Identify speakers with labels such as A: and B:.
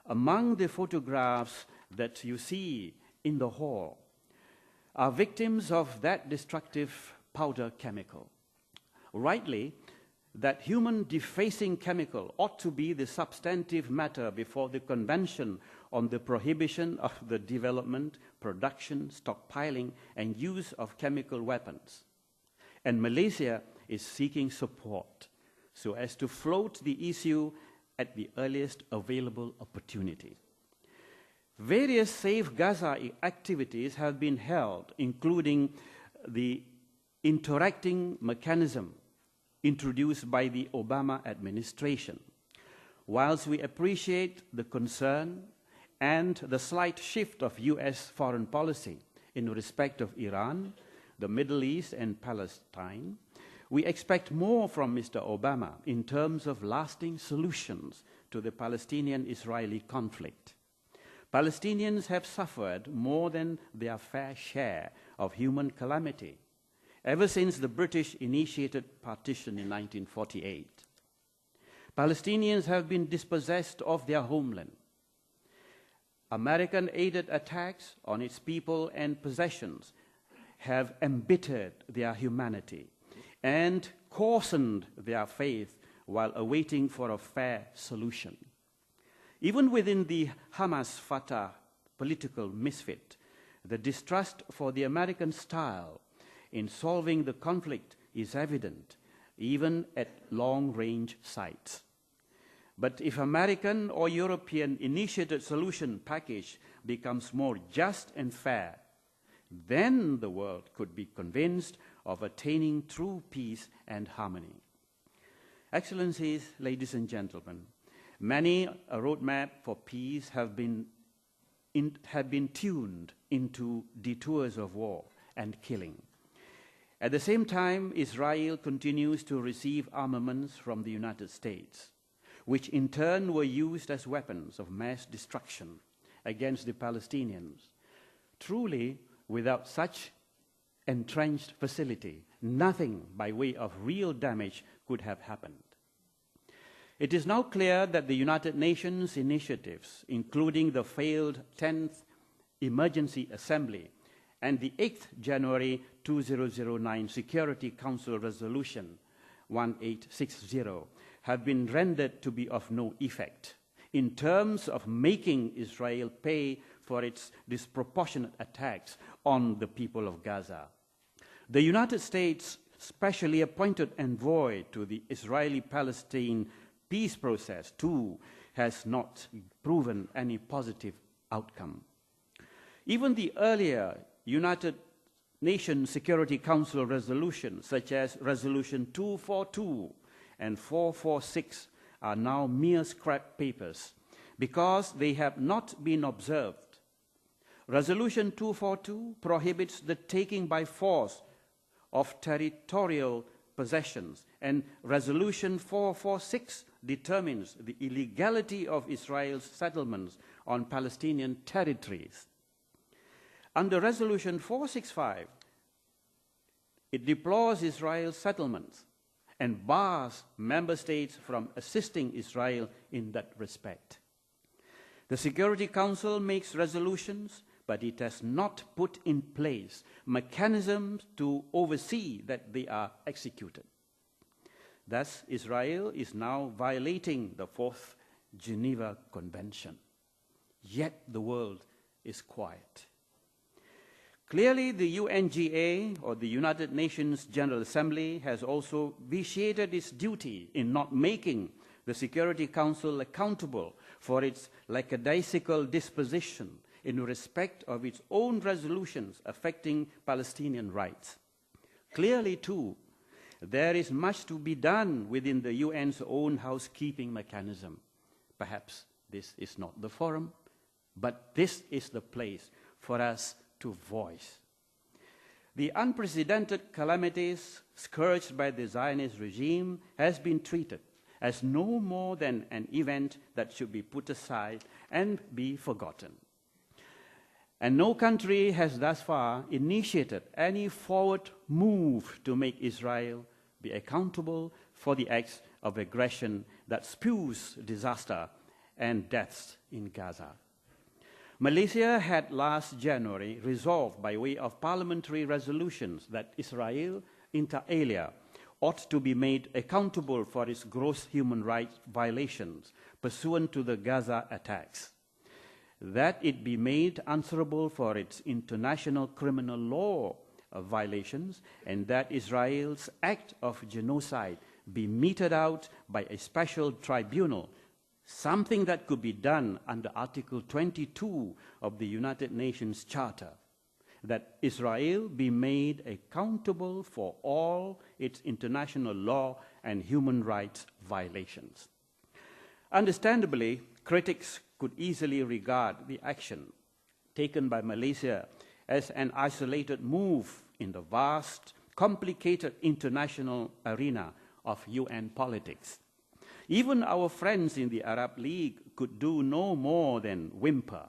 A: Among the photographs that you see in the hall are victims of that destructive powder chemical. Rightly, that human defacing chemical ought to be the substantive matter before the Convention on the Prohibition of the Development, Production, Stockpiling, and Use of Chemical Weapons. And Malaysia is seeking support so as to float the issue at the earliest available opportunity. Various Save Gaza activities have been held, including the interacting mechanism introduced by the Obama administration. Whilst we appreciate the concern and the slight shift of US foreign policy in respect of Iran, the Middle East, and Palestine, we expect more from Mr. Obama in terms of lasting solutions to the Palestinian-Israeli conflict. Palestinians have suffered more than their fair share of human calamity ever since the British initiated partition in 1948. Palestinians have been dispossessed of their homeland. American-aided attacks on its people and possessions have embittered their humanity and coarsened their faith while awaiting for a fair solution. Even within the Hamas-Fatah political misfit, the distrust for the American style in solving the conflict is evident, even at long-range sites. But if American or European initiated solution package becomes more just and fair, then the world could be convinced of attaining true peace and harmony. Excellencies, ladies and gentlemen, many a roadmap for peace have been tuned into detours of war and killing. At the same time, Israel continues to receive armaments from the United States, which in turn were used as weapons of mass destruction against the Palestinians. Truly, without such entrenched facility, nothing by way of real damage could have happened. It is now clear that the United Nations initiatives, including the failed 10th Emergency Assembly and the 8th January 2009 Security Council Resolution 1860, have been rendered to be of no effect in terms of making Israel pay for its disproportionate attacks on the people of Gaza. The United States specially appointed envoy to the Israeli-Palestine peace process, too, has not proven any positive outcome. Even the earlier United Nations Security Council resolutions, such as Resolution 242 and 446, are now mere scrap papers because they have not been observed. Resolution 242 prohibits the taking by force of territorial possessions, and Resolution 446 determines the illegality of Israel's settlements on Palestinian territories. Under Resolution 465, it deplores Israel's settlements and bars member states from assisting Israel in that respect. The Security Council makes resolutions, but it has not put in place mechanisms to oversee that they are executed. Thus, Israel is now violating the Fourth Geneva Convention. Yet the world is quiet. Clearly, the UNGA, or the United Nations General Assembly, has also vitiated its duty in not making the Security Council accountable for its lackadaisical disposition in respect of its own resolutions affecting Palestinian rights. Clearly, too, there is much to be done within the UN's own housekeeping mechanism. Perhaps this is not the forum, but this is the place for us to voice. The unprecedented calamities scourged by the Zionist regime has been treated as no more than an event that should be put aside and be forgotten. And no country has thus far initiated any forward move to make Israel be accountable for the acts of aggression that spews disaster and deaths in Gaza. Malaysia had last January resolved by way of parliamentary resolutions that Israel, inter alia, ought to be made accountable for its gross human rights violations pursuant to the Gaza attacks, that it be made answerable for its international criminal law violations, and that Israel's act of genocide be meted out by a special tribunal, something that could be done under Article 22 of the United Nations Charter, that Israel be made accountable for all its international law and human rights violations. Understandably, critics could easily regard the action taken by Malaysia as an isolated move in the vast, complicated international arena of UN politics. Even our friends in the Arab League could do no more than whimper